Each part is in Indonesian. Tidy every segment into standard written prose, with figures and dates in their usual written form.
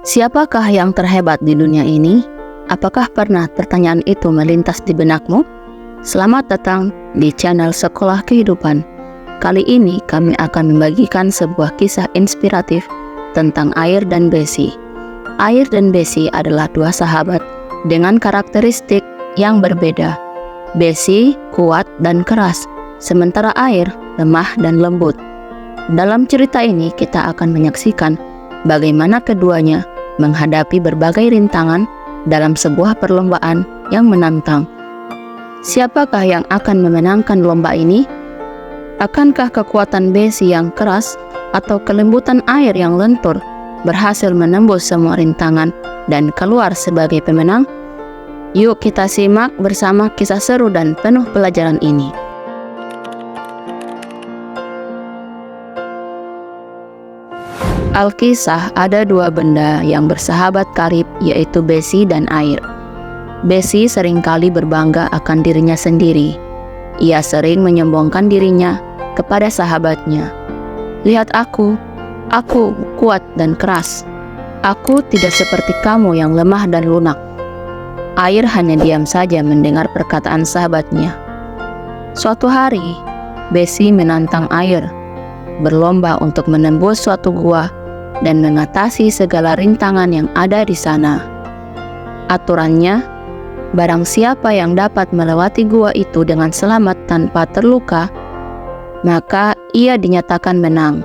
Siapakah yang terhebat di dunia ini? Apakah pernah pertanyaan itu melintas di benakmu? Selamat datang di channel Sekolah Kehidupan. Kali ini kami akan membagikan sebuah kisah inspiratif tentang Air dan Bessie. Air dan Bessie adalah dua sahabat dengan karakteristik yang berbeda. Bessie kuat dan keras, sementara Air lemah dan lembut. Dalam cerita ini kita akan menyaksikan bagaimana keduanya menghadapi berbagai rintangan dalam sebuah perlombaan yang menantang. Siapakah yang akan memenangkan lomba ini? Akankah kekuatan Bessie yang keras atau kelembutan Air yang lentur berhasil menembus semua rintangan dan keluar sebagai pemenang? Yuk kita simak bersama kisah seru dan penuh pelajaran ini. Alkisah, ada dua benda yang bersahabat karib, yaitu Bessie dan Air. Bessie seringkali berbangga akan dirinya sendiri. Ia sering menyombongkan dirinya kepada sahabatnya. Lihat aku kuat dan keras. Aku tidak seperti kamu yang lemah dan lunak. Air hanya diam saja mendengar perkataan sahabatnya. Suatu hari, Bessie menantang Air, berlomba untuk menembus suatu gua dan mengatasi segala rintangan yang ada di sana. Aturannya, barang siapa yang dapat melewati gua itu dengan selamat tanpa terluka, maka ia dinyatakan menang.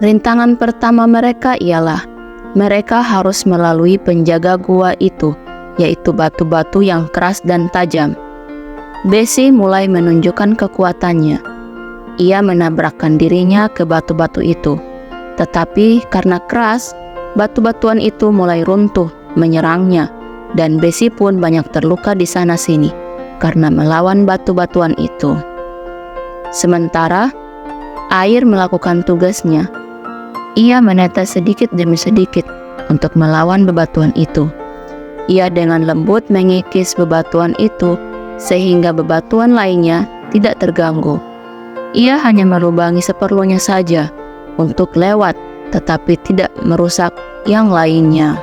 Rintangan pertama mereka ialah mereka harus melalui penjaga gua itu, yaitu batu-batu yang keras dan tajam. Bessie mulai menunjukkan kekuatannya. Ia menabrakkan dirinya ke batu-batu itu. Tetapi karena keras, batu-batuan itu mulai runtuh menyerangnya, dan Bessie pun banyak terluka di sana-sini karena melawan batu-batuan itu. Sementara Air melakukan tugasnya. Ia menetes sedikit demi sedikit untuk melawan bebatuan itu. Ia dengan lembut mengikis bebatuan itu sehingga bebatuan lainnya tidak terganggu. Ia hanya melubangi seperlunya saja untuk lewat, tetapi tidak merusak yang lainnya.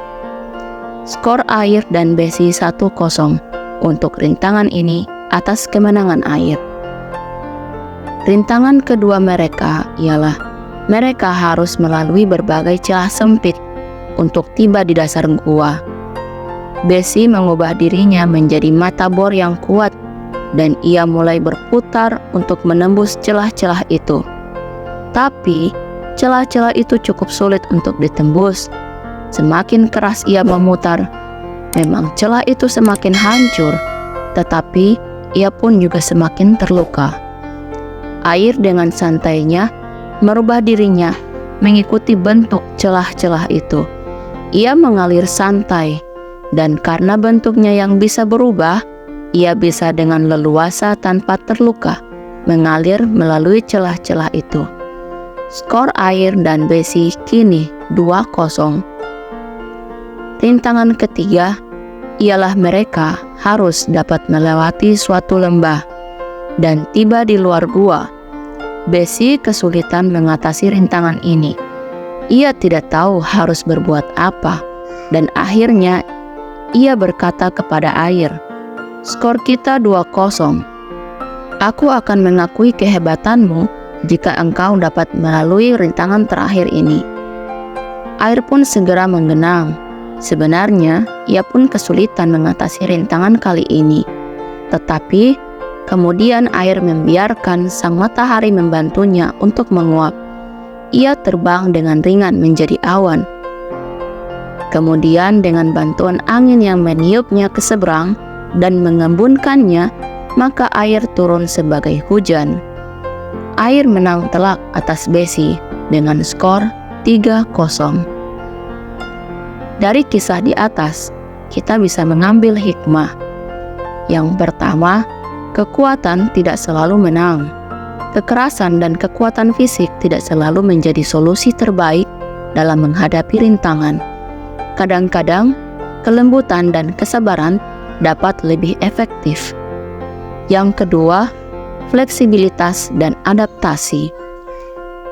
Skor Air dan Bessie 1-0 untuk rintangan ini atas kemenangan Air. Rintangan kedua mereka ialah mereka harus melalui berbagai celah sempit untuk tiba di dasar gua. Bessie mengubah dirinya menjadi mata bor yang kuat dan ia mulai berputar untuk menembus celah-celah itu. Tapi celah-celah itu cukup sulit untuk ditembus. Semakin keras ia memutar, memang celah itu semakin hancur, tetapi ia pun juga semakin terluka. Air dengan santainya merubah dirinya mengikuti bentuk celah-celah itu. Ia mengalir santai, dan karena bentuknya yang bisa berubah, ia bisa dengan leluasa tanpa terluka mengalir melalui celah-celah itu. Skor Air dan Bessie kini 2-0. Rintangan ketiga ialah mereka harus dapat melewati suatu lembah dan tiba di luar gua. Bessie kesulitan mengatasi rintangan ini. Ia tidak tahu harus berbuat apa, dan akhirnya ia berkata kepada Air, "Skor kita 2-0. Aku akan mengakui kehebatanmu jika engkau dapat melalui rintangan terakhir ini." Air pun segera menggenang. Sebenarnya, ia pun kesulitan mengatasi rintangan kali ini. Tetapi, kemudian Air membiarkan sang matahari membantunya untuk menguap. Ia terbang dengan ringan menjadi awan. Kemudian dengan bantuan angin yang meniupnya ke seberang dan mengembunkannya, maka Air turun sebagai hujan. Air menang telak atas Bessie dengan skor 3-0. Dari kisah di atas, kita bisa mengambil hikmah. Yang pertama, kekuatan tidak selalu menang. Kekerasan dan kekuatan fisik tidak selalu menjadi solusi terbaik dalam menghadapi rintangan. Kadang-kadang, kelembutan dan kesabaran dapat lebih efektif. Yang kedua, fleksibilitas dan adaptasi.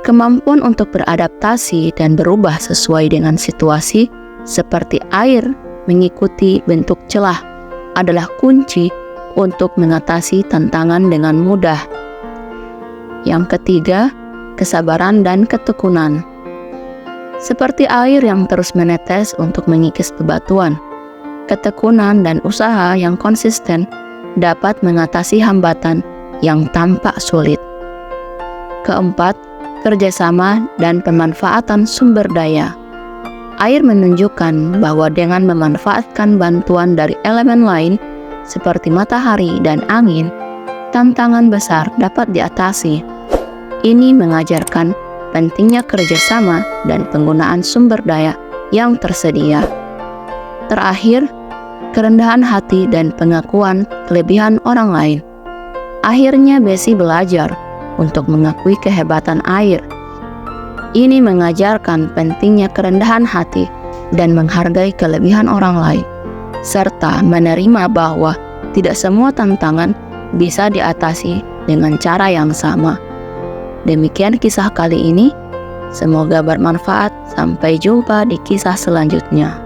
Kemampuan untuk beradaptasi dan berubah sesuai dengan situasi, seperti air mengikuti bentuk celah, adalah kunci untuk mengatasi tantangan dengan mudah. Yang ketiga, kesabaran dan ketekunan. Seperti air yang terus menetes untuk mengikis bebatuan, ketekunan dan usaha yang konsisten dapat mengatasi hambatan yang tampak sulit. Keempat, kerjasama dan pemanfaatan sumber daya. Air menunjukkan bahwa dengan memanfaatkan bantuan dari elemen lain seperti matahari dan angin, tantangan besar dapat diatasi. Ini mengajarkan pentingnya kerjasama dan penggunaan sumber daya yang tersedia. Terakhir, kerendahan hati dan pengakuan kelebihan orang lain. Akhirnya Bessie belajar untuk mengakui kehebatan air. Ini mengajarkan pentingnya kerendahan hati dan menghargai kelebihan orang lain, serta menerima bahwa tidak semua tantangan bisa diatasi dengan cara yang sama. Demikian kisah kali ini, semoga bermanfaat. Sampai jumpa di kisah selanjutnya.